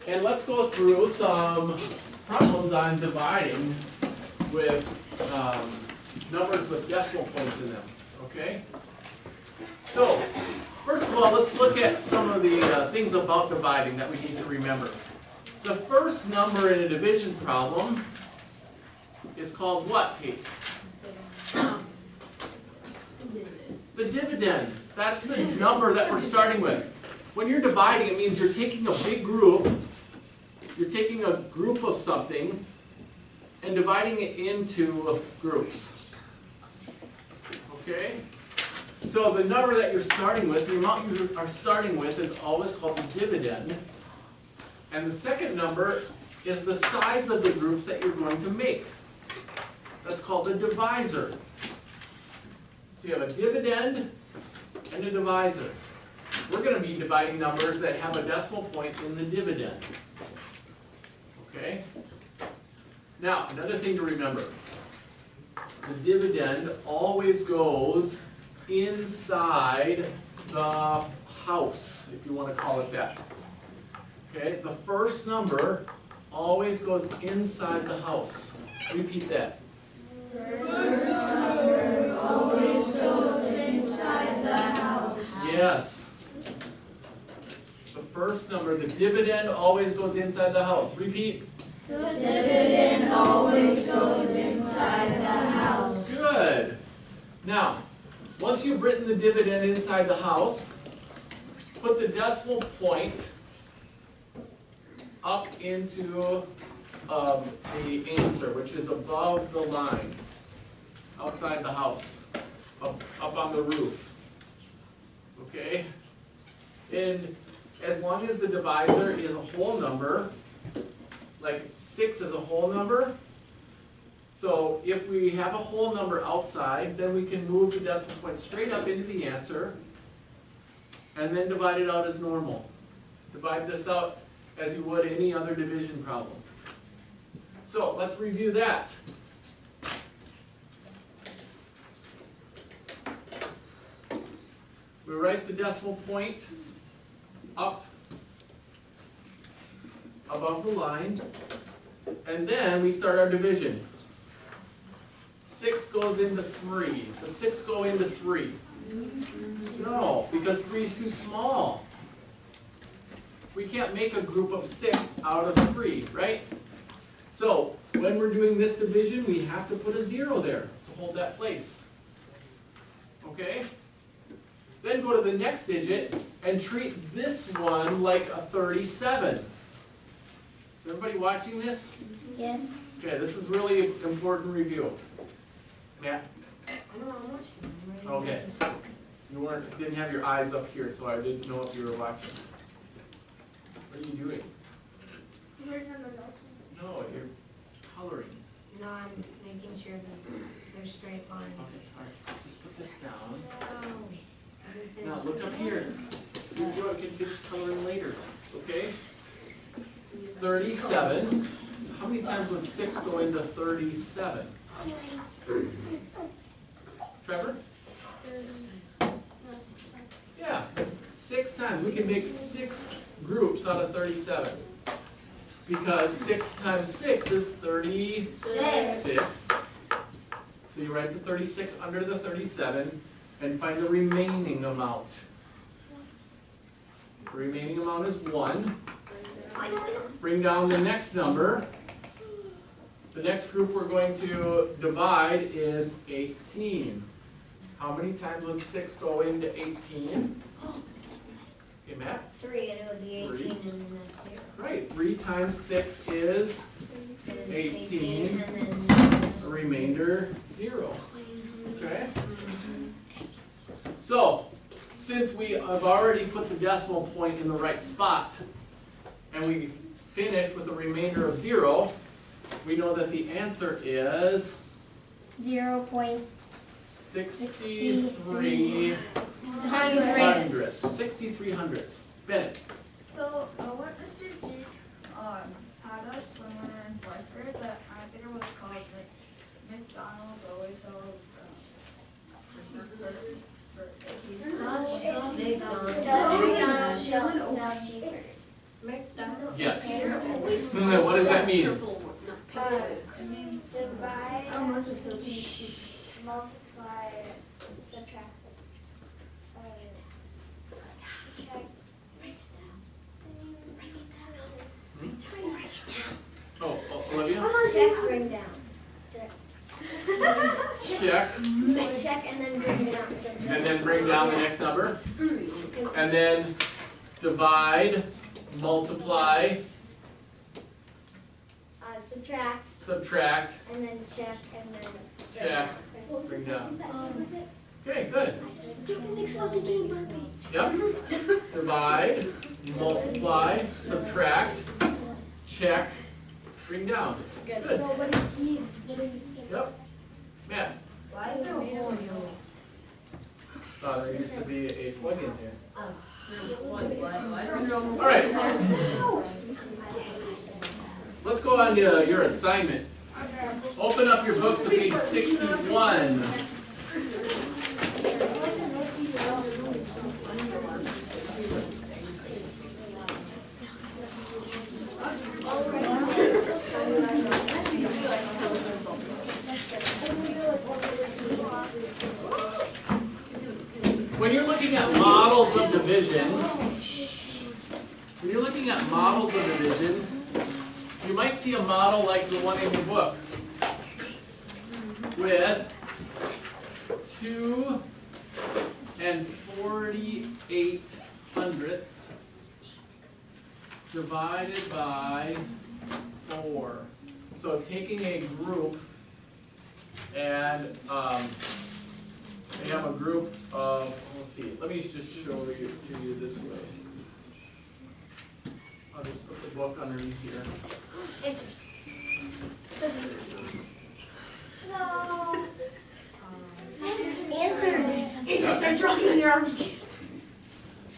And let's go through some problems on dividing with numbers with decimal points in them, okay? So, first of all, let's look at some of the things about dividing that we need to remember. The first number in a division problem is called what, Tate? The dividend. That's the number that we're starting with. When you're dividing, it means you're taking a big group, you're taking a group of something, and dividing it into groups. Okay? So the number that you're starting with, the amount you are starting with, is always called the dividend. And the second number is the size of the groups that you're going to make. That's called the divisor. So you have a dividend and a divisor. We're going to be dividing numbers that have a decimal point in the dividend. Okay? Now, another thing to remember. The dividend always goes inside the house, if you want to call it that. Okay? The first number always goes inside the house. Repeat that. First number always goes inside the house. Yes. The first number, the dividend always goes inside the house. Repeat. The dividend always goes inside the house. Good. Now, once you've written the dividend inside the house, put the decimal point up into the answer, which is above the line, outside the house, up on the roof. Okay? And as long as the divisor is a whole number, like 6 is a whole number, so if we have a whole number outside, then we can move the decimal point straight up into the answer, and then divide it out as normal. Divide this out as you would any other division problem. So let's review that. We write the decimal point up above the line, and then we start our division. 6 goes into 3. Does 6 go into 3? No, because 3 is too small. We can't make a group of 6 out of 3, right? So, when we're doing this division, we have to put a 0 there to hold that place. Okay? Then go to the next digit and treat this one like a 37. Is everybody watching this? Yes. Okay, this is really important review. Matt? I know I'm watching. Okay. You didn't have your eyes up here, so I didn't know if you were watching. What are you doing? No, you're coloring. No, I'm making sure they're straight lines. Okay, sorry. Just put this down. No. Now look up here. You can finish coloring later, okay? 37. So how many times would 6 go into 37? Trevor? Yeah, 6 times. We can make 6 groups out of 37. Because 6 times 6 is 36. So you write the 36 under the 37 and find the remaining amount. The remaining amount is 1. Bring down the next number. The next group we're going to divide is 18. How many times would 6 go into 18? Okay, Matt? 3, and it would be 18, 3. and then that's 0. Right, 3 times 6 is 18. And then A remainder 0. Okay? So, since we have already put the decimal point in the right spot, and we finished with a remainder of 0, we know that the answer is 63 hundredths. 63 hundredths. Bennett. So, what Mr. G taught us when we were in 4th grade, that I think it was called, like, McDonald's always sells McDonald's. McDonald's Yes. What does that mean? It means Divide, multiply, subtract. Check. Oh, Olivia? Check, bring down. Check. Check and then bring down. And then bring down the next number. And then divide, multiply, Subtract subtract, and then check and then check, bring down. Okay, good. Yep. Divide, multiply, subtract, check, bring down. Good. Yep. Matt. Why is there a hole in your? There used to be a plug in there. What? All right. Let's go on to your assignment. Open up your books to page 61. When you're looking at models of division, you might see a model like the one in your book with 2 48/100 divided by 4. So taking a group and they have a group of, let's see, let me just show you to you this way. I'll just put the book underneath here. No. Interest are dropping on your arms, kids.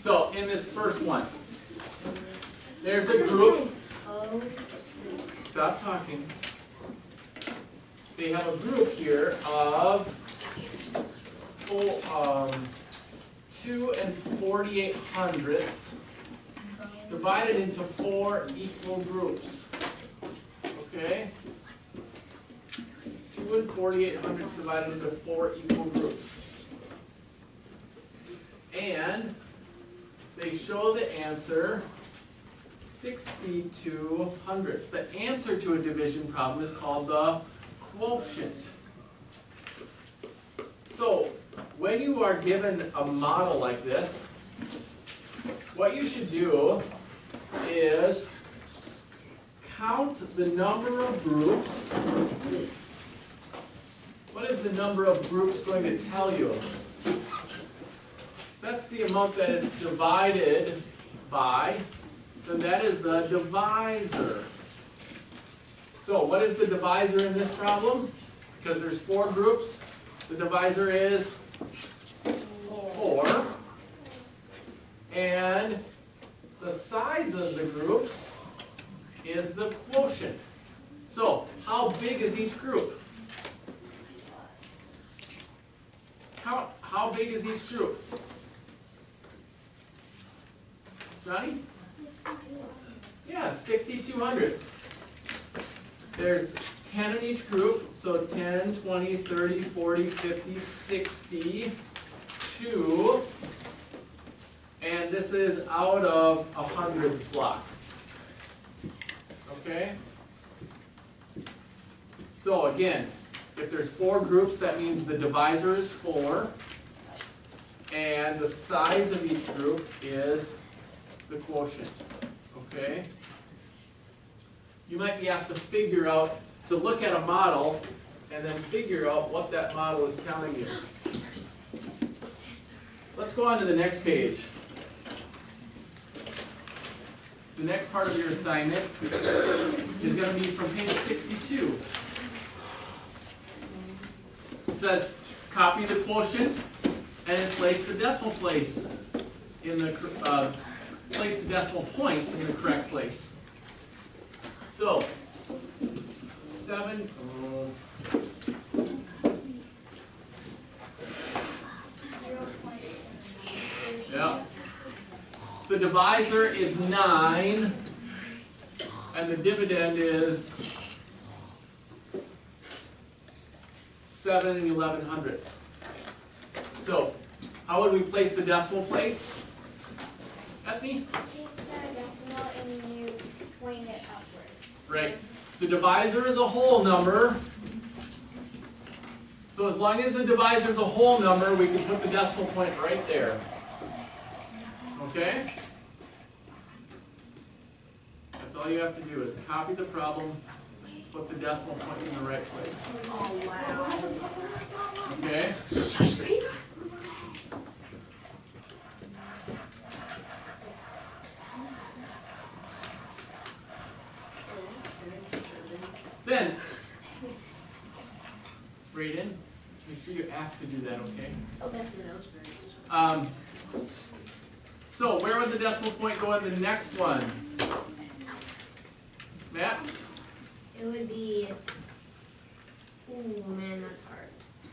So in this first one, there's a group. Stop talking. They have a group here of 2 48/100 divided into 4 equal groups. Okay? 2 48/100 divided into 4 equal groups. And they show the answer 62/100. The answer to a division problem is called the quotient. So, when you are given a model like this, what you should do is count the number of groups. What is the number of groups going to tell you? That's the amount that it's divided by, then that is the divisor. So what is the divisor in this problem? Because there's 4 groups, the divisor is 4. And the size of the groups is the quotient. So how big is each group? How big is each group? Johnny? Yeah, 62/100. There's 10 in each group, so 10, 20, 30, 40, 50, 60, 2, and this is out of 100 block. Okay? So again, if there's 4 groups, that means the divisor is 4, and the size of each group is the quotient. Okay? You might be asked to figure out, to look at a model, and then figure out what that model is telling you. Let's go on to the next page. The next part of your assignment is going to be from page 62. It says, copy the quotient and place the decimal place in the place the decimal point in the correct place. So 7. Yeah. The divisor is 9, and the dividend is 7 11/100. So, how would we place the decimal place? Ethne? Take the decimal and you point it upward. Right. The divisor is a whole number. So as long as the divisor is a whole number, we can put the decimal point right there. Okay? That's all you have to do is copy the problem, put the decimal point in the right place. Oh, wow. Okay? Then, Brayden, make sure you ask to do that, okay? Okay. So where would the decimal point go in the next one? Matt? It would be, ooh, man, that's hard.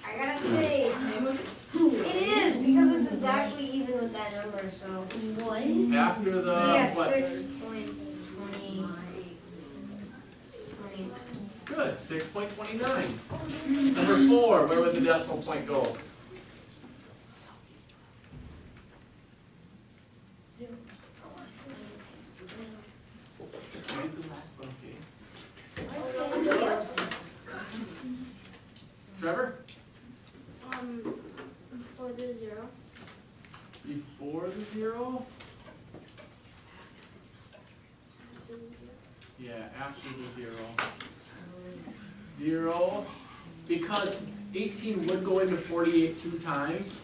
I gotta say 6. It is, because it's exactly even with that number, so. What? After the Yeah, what? 6.20. Good, 6.29. Number 4, where would the decimal point go? 0. Right, the last one, okay. Trevor? For the 0. Before the 0? Yeah, after the 0. 0, because 18 would go into 48 2 times.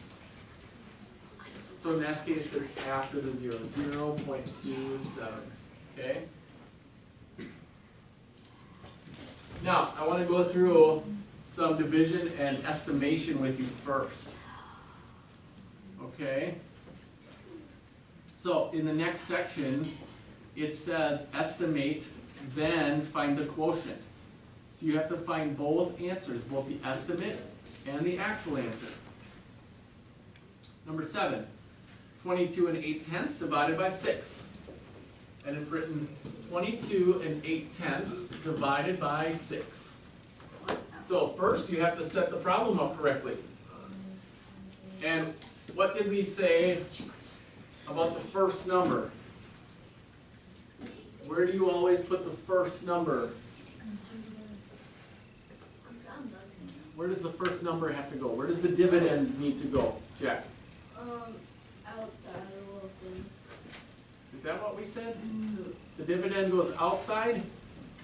So in that case, it's after the 0, 0.27, okay? Now, I want to go through some division and estimation with you first. Okay? So, in the next section, it says estimate, then find the quotient. So you have to find both answers, both the estimate and the actual answer. Number 7, 22 8/10 divided by 6. And it's written 22 8/10 divided by 6. So first you have to set the problem up correctly. And what did we say about the first number? Where do you always put the first number? Where does the first number have to go? Where does the dividend need to go, Jack? Outside a little thing. Is that what we said? The dividend goes outside?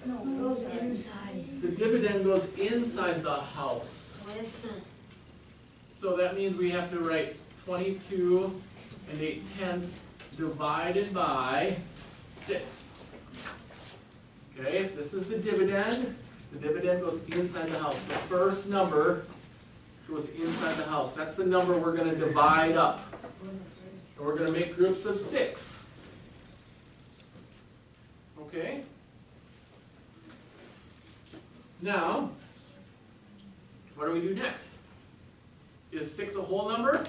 No, it goes inside. The dividend goes inside the house. So that means we have to write 22 8/10 divided by 6. Okay, this is the dividend. The dividend goes inside the house. The first number goes inside the house. That's the number we're going to divide up. And we're going to make groups of 6. Okay? Now, what do we do next? Is 6 a whole number?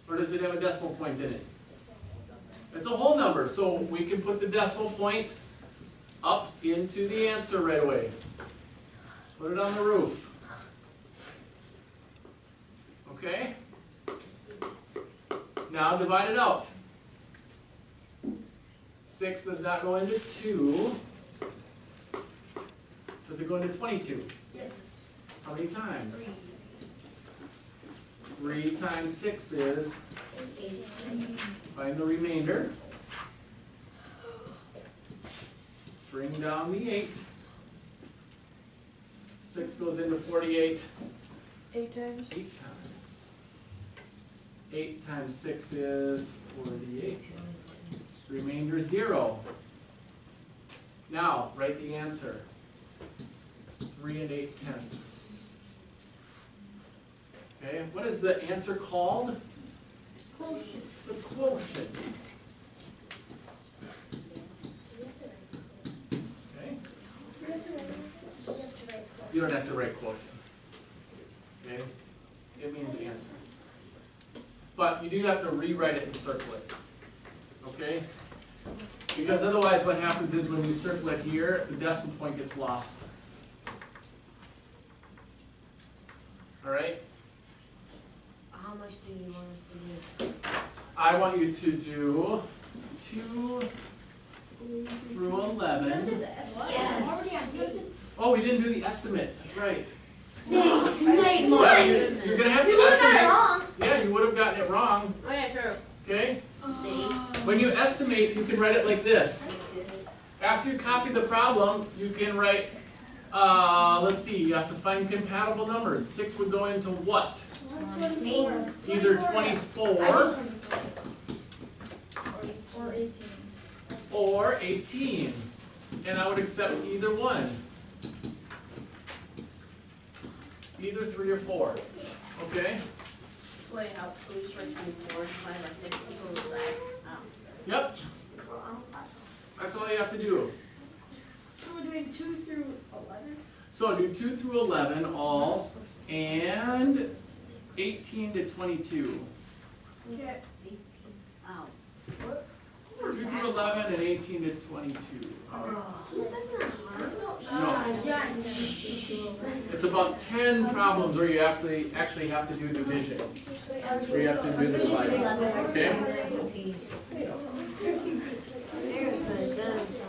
Or does it have a decimal point in it? It's a whole number, so we can put the decimal point up into the answer right away. Put it on the roof. Okay? Now divide it out. 6 does not go into 2. Does it go into 22? Yes. How many times? 3 times 6 is, find the remainder. Bring down the 8. 6 goes into 48. 8 times. 8 times. 8 times 6 is 48. Remainder 0. Now, write the answer. 3 8/10. Okay, what is the answer called? Quotient. The quotient. Okay? You don't have to write quotient. Okay? It means answer. But you do have to rewrite it and circle it. Okay? Because otherwise what happens is when you circle it here, the decimal point gets lost. Alright? How much do you want us to do? I want you to do 2 through 11. Yes. Oh, we didn't do the estimate, that's right. Nate, Yeah, you're gonna have to estimate. Yeah, you would have gotten it wrong, Oh yeah, true. okay? When you estimate, you can write it like this. After you copy the problem, you can write, let's see, you have to find compatible numbers. 6 would go into what? Either 24 Or 18. or 18. And I would accept either one. Either 3 or 4. Okay? So like how we just write 24 divided by 6 equals that. Yep. That's all you have to do. So we're doing 2 through 11? So do 2 through 11 all, and 18 to 22. Okay. Oh. 2 through 11 and 18 to 22. No. It's about 10 problems where you actually have to do division. Where you have to do this like, okay? Seriously, it does.